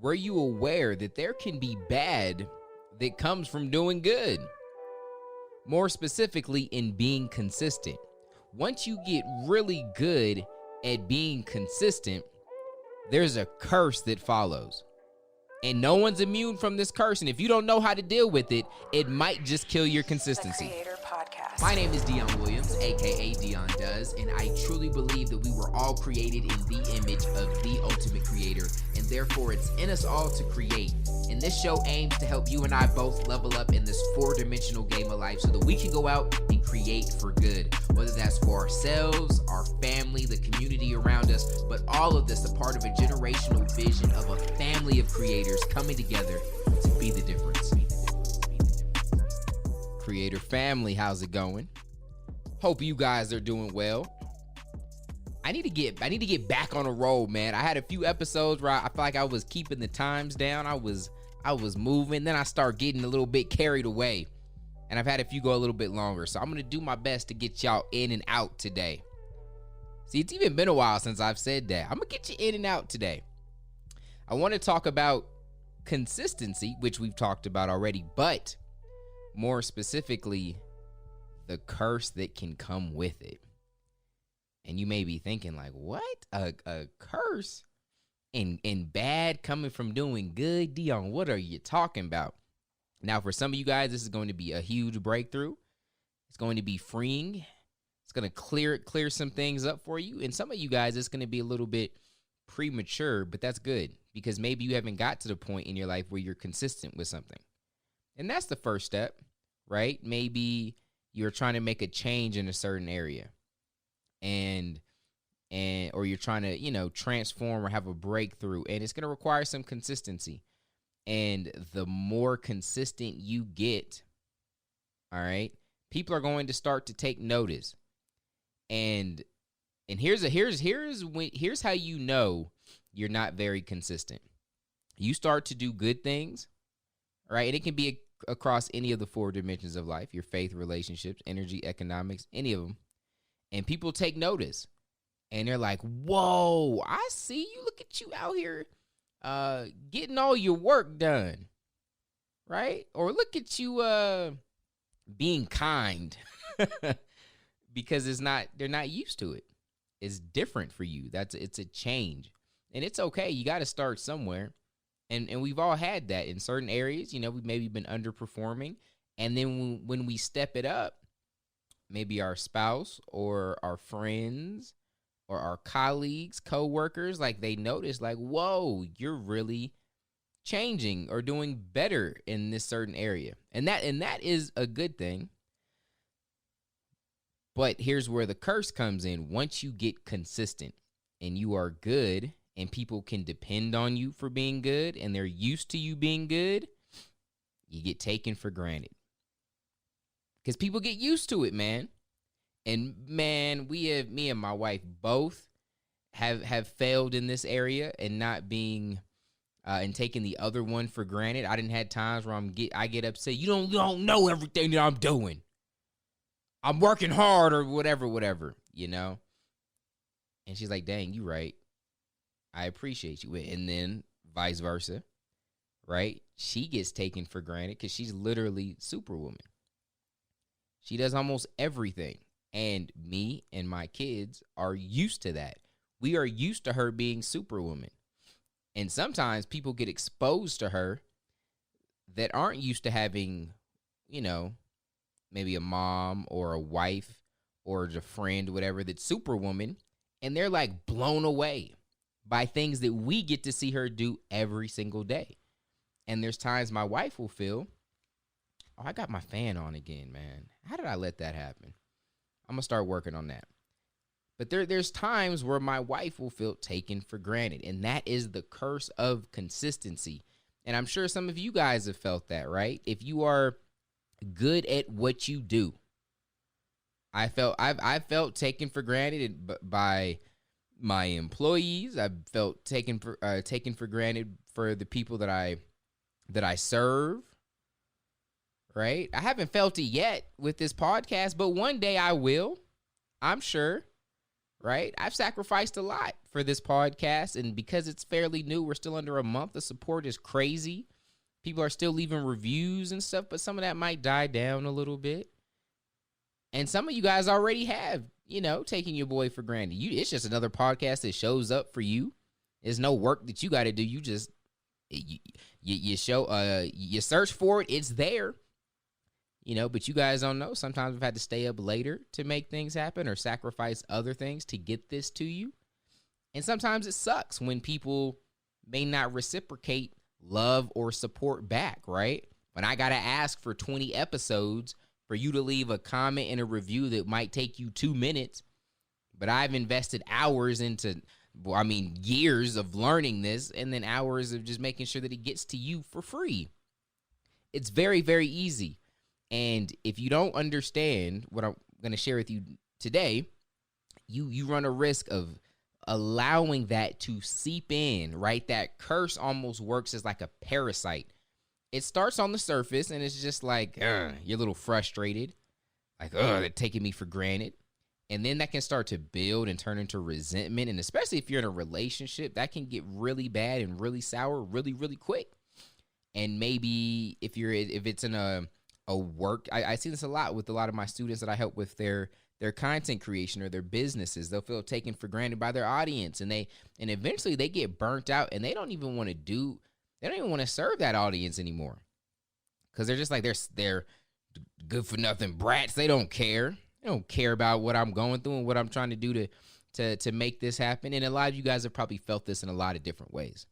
were you aware that there can be bad that comes from doing good? More specifically, in being consistent. Once you get really good at being consistent, there's a curse that follows. And no one's immune from this curse. And if you don't know how to deal with it, it might just kill your consistency. The Creator Podcast. My name is Dion Williams, aka Dion Does, and I truly believe that we were all created in the image of the ultimate creator, and therefore it's in us all to create. And this show aims to help you and I both level up in this four-dimensional game of life so that we can go out and create for good, whether that's for ourselves, our family, the community around us, but all of this a part of a generational vision of a family of creators coming together to be the difference. Creator family, how's it going? Hope you guys are doing well. I need to get back on a roll, man. I had a few episodes where I feel like I was keeping the times down. I was moving, then I start getting a little bit carried away. And I've had a few go a little bit longer. So I'm going to do my best to get y'all in and out today. See, it's even been a while since I've said that. I'm going to get you in and out today. I want to talk about consistency, which we've talked about already, but more specifically, the curse that can come with it. And you may be thinking like, what? A curse? And bad coming from doing good? Dion, what are you talking about? Now, for some of you guys, this is going to be a huge breakthrough. It's going to be freeing. It's going to clear some things up for you. And some of you guys, it's going to be a little bit premature, but that's good because maybe you haven't got to the point in your life where you're consistent with something. And that's the first step, right? Maybe you're trying to make a change in a certain area or you're trying to, transform or have a breakthrough, and it's going to require some consistency. And the more consistent you get, all right, people are going to start to take notice. And here's how you know you're not very consistent. You start to do good things, right? And it can be across any of the four dimensions of life: your faith, relationships, energy, economics, any of them. And people take notice, and they're like, "Whoa, I see you. Look at you out here, getting all your work done, right? Or look at you, being kind." Because they're not used to it. It's different for you. It's a change. And it's okay. You got to start somewhere. And we've all had that in certain areas. We've maybe been underperforming. And then when we step it up, maybe our spouse or our friends or our colleagues, coworkers, like they notice like, whoa, you're really changing or doing better in this certain area. And that is a good thing. But here's where the curse comes in. Once you get consistent and you are good and people can depend on you for being good and they're used to you being good, you get taken for granted. Because people get used to it, man. And man, me and my wife both have failed in this area and not being and taking the other one for granted. I didn't have times where I get upset. You don't know everything that I'm doing. I'm working hard or whatever. And she's like, dang, you right. I appreciate you. And then vice versa, right? She gets taken for granted because she's literally Superwoman. She does almost everything. And me and my kids are used to that. We are used to her being Superwoman. And sometimes people get exposed to her that aren't used to having, maybe a mom or a wife or a friend, whatever, that's Superwoman, and they're like blown away by things that we get to see her do every single day. And there's times my wife will feel, oh, I got my fan on again, man. How did I let that happen? I'm going to start working on that. But there's times where my wife will feel taken for granted, and that is the curse of consistency. And I'm sure some of you guys have felt that, right? If you are good at what you do, I've felt taken for granted by my employees. I've felt taken for granted for the people that I serve. Right? I haven't felt it yet with this podcast, but one day I will. I'm sure. right? I've sacrificed a lot for this podcast, and because it's fairly new, we're still under a month. The support is crazy. People are still leaving reviews and stuff, but some of that might die down a little bit. And some of you guys already have, taking your boy for granted. It's just another podcast that shows up for you. There's no work that you got to do. You just you search for it. It's there. But you guys don't know. Sometimes we've had to stay up later to make things happen or sacrifice other things to get this to you. And sometimes it sucks when people may not reciprocate love or support back, right? When I got to ask for 20 episodes for you to leave a comment and a review that might take you 2 minutes, but I've invested hours into, years of learning this, and then hours of just making sure that it gets to you for free. It's very, very easy. And if you don't understand what I'm going to share with you today, you run a risk of allowing that to seep in, right? That curse almost works as like a parasite. It starts on the surface and it's just like, you're a little frustrated. Like, they're taking me for granted. And then that can start to build and turn into resentment. And especially if you're in a relationship, that can get really bad and really sour really, really quick. And maybe if it's in a work, I see this a lot with a lot of my students that I help with their content creation or their businesses. They'll feel taken for granted by their audience, and eventually they get burnt out, and they don't even want to serve that audience anymore, because they're just like they're good for nothing brats. They don't care. They don't care about what I'm going through and what I'm trying to do to make this happen. And a lot of you guys have probably felt this in a lot of different ways.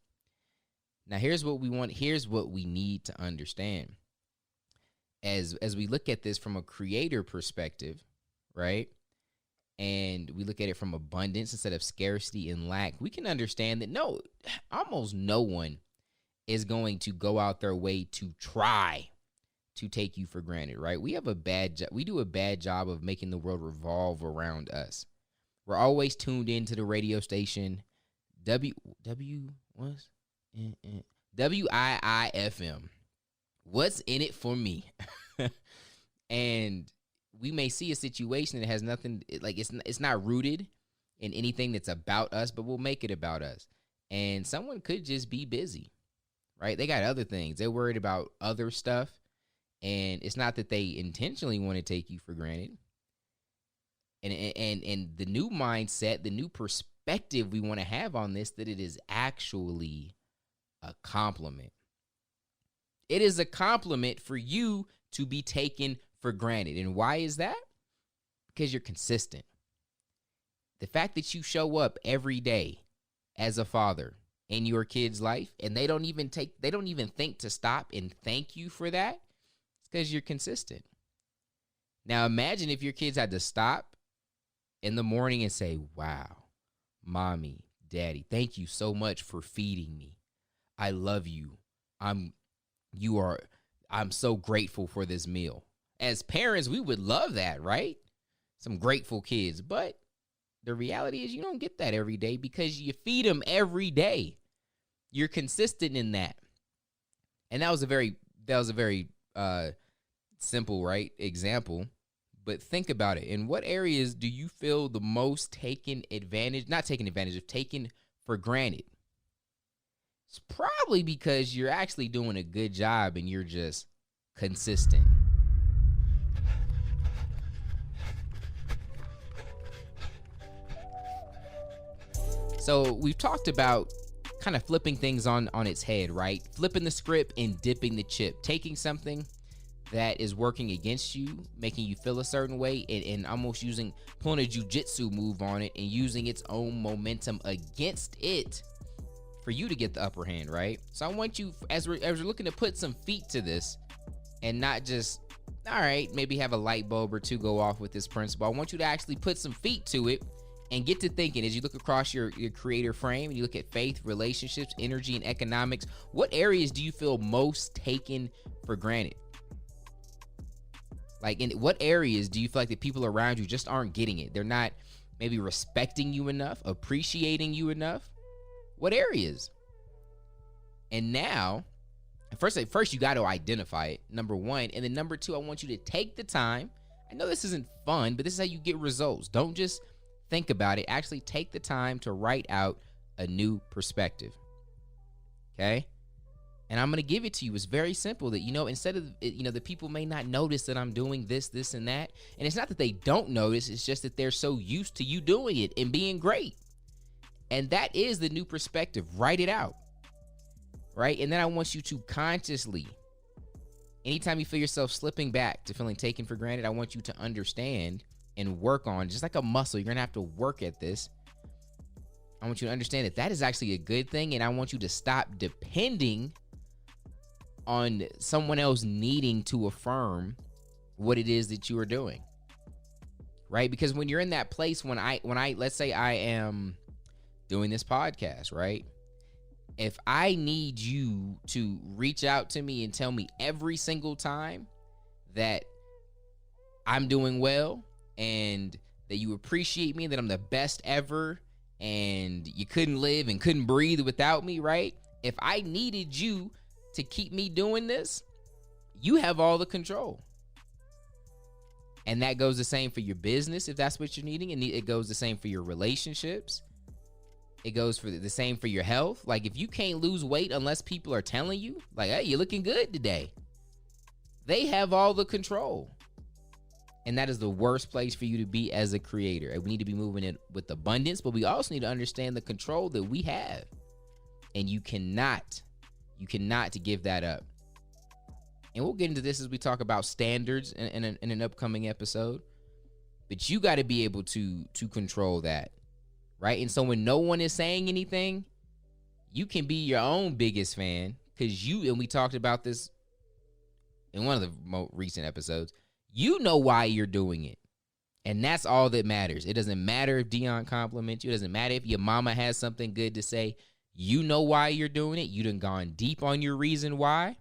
Now, here's what we want. Here's what we need to understand. As we look at this from a creator perspective, right? And we look at it from abundance instead of scarcity and lack, we can understand that almost no one is going to go out their way to try to take you for granted, right? We do a bad job of making the world revolve around us. We're always tuned into the radio station WIIFM. What's in it for me? And we may see a situation that has nothing, like it's not rooted in anything that's about us, but we'll make it about us. And someone could just be busy, right? They got other things. They're worried about other stuff. And it's not that they intentionally want to take you for granted. And the new mindset, the new perspective we want to have on this, that it is actually a compliment. It is a compliment for you to be taken for granted. And why is that? Because you're consistent. The fact that you show up every day as a father in your kid's life, and they don't even think to stop and thank you for that, it's because you're consistent. Now imagine if your kids had to stop in the morning and say, "Wow, mommy, daddy, thank you so much for feeding me. I love you. I'm so grateful for this meal." As parents, we would love that, right? Some grateful kids. But the reality is you don't get that every day because you feed them every day. You're consistent in that. And that was a very simple, right, example. But think about it. In what areas do you feel the most taken for granted? It's probably because you're actually doing a good job and you're just consistent. So we've talked about kind of flipping things on its head, right? Flipping the script and dipping the chip. Taking something that is working against you, making you feel a certain way, and almost pulling a jujitsu move on it and using its own momentum against it for you to get the upper hand, right? So I want you, as we're looking to put some feet to this and not just, all right, maybe have a light bulb or two go off with this principle. I want you to actually put some feet to it and get to thinking as you look across your creator frame and you look at faith, relationships, energy, and economics. What areas do you feel most taken for granted? Like, in what areas do you feel like the people around you just aren't getting it? They're not maybe respecting you enough, appreciating you enough? What areas? And now, first you got to identify it, number one. And then number two, I want you to take the time. I know this isn't fun, but this is how you get results. Don't just think about it. Actually take the time to write out a new perspective. Okay? And I'm going to give it to you. It's very simple that, instead of, the people may not notice that I'm doing this, and that. And it's not that they don't notice. It's just that they're so used to you doing it and being great. And that is the new perspective. Write it out. Right? And then I want you to consciously, anytime you feel yourself slipping back to feeling taken for granted, I want you to understand and work on, just like a muscle, you're going to have to work at this. I want you to understand that that is actually a good thing. And I want you to stop depending on someone else needing to affirm what it is that you are doing. Right? Because when you're in that place, when I let's say I am doing this podcast, right? If I need you to reach out to me and tell me every single time that I'm doing well and that you appreciate me, that I'm the best ever, and you couldn't live and couldn't breathe without me, right? If I needed you to keep me doing this, you have all the control. And that goes the same for your business, if that's what you're needing. And it goes the same for your relationships. It goes for the same for your health. Like, if you can't lose weight unless people are telling you, like, hey, you're looking good today, they have all the control. And that is the worst place for you to be as a creator. And we need to be moving it with abundance, but we also need to understand the control that we have. And you cannot to give that up. And we'll get into this as we talk about standards in an upcoming episode. But you got to be able to control that, right? And so when no one is saying anything, you can be your own biggest fan, because and we talked about this in one of the most recent episodes, you know why you're doing it. And that's all that matters. It doesn't matter if Dion compliments you. It doesn't matter if your mama has something good to say. You know why you're doing it. You done gone deep on your reason why.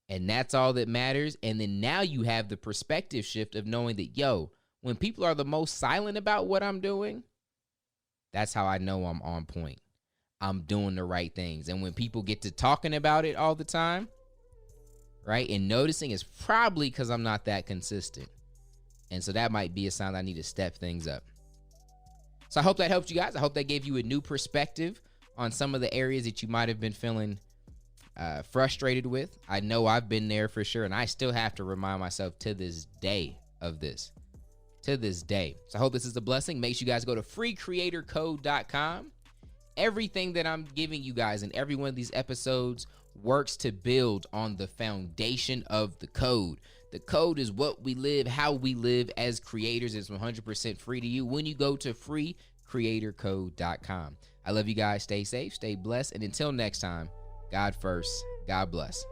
And that's all that matters. And then now you have the perspective shift of knowing that, when people are the most silent about what I'm doing, that's how I know I'm on point. I'm doing the right things. And when people get to talking about it all the time, right, and noticing, it's probably because I'm not that consistent. And so that might be a sign I need to step things up. So I hope that helped you guys. I hope that gave you a new perspective on some of the areas that you might have been feeling frustrated with. I know I've been there for sure, and I still have to remind myself to this day of this. To this day. So I hope this is a blessing. Make sure you guys go to freecreatorcode.com. Everything that I'm giving you guys in every one of these episodes works to build on the foundation of the code. The code is what we live, how we live as creators. It's 100% free to you when you go to freecreatorcode.com. I love you guys. Stay safe, stay blessed, and until next time, God first, God bless.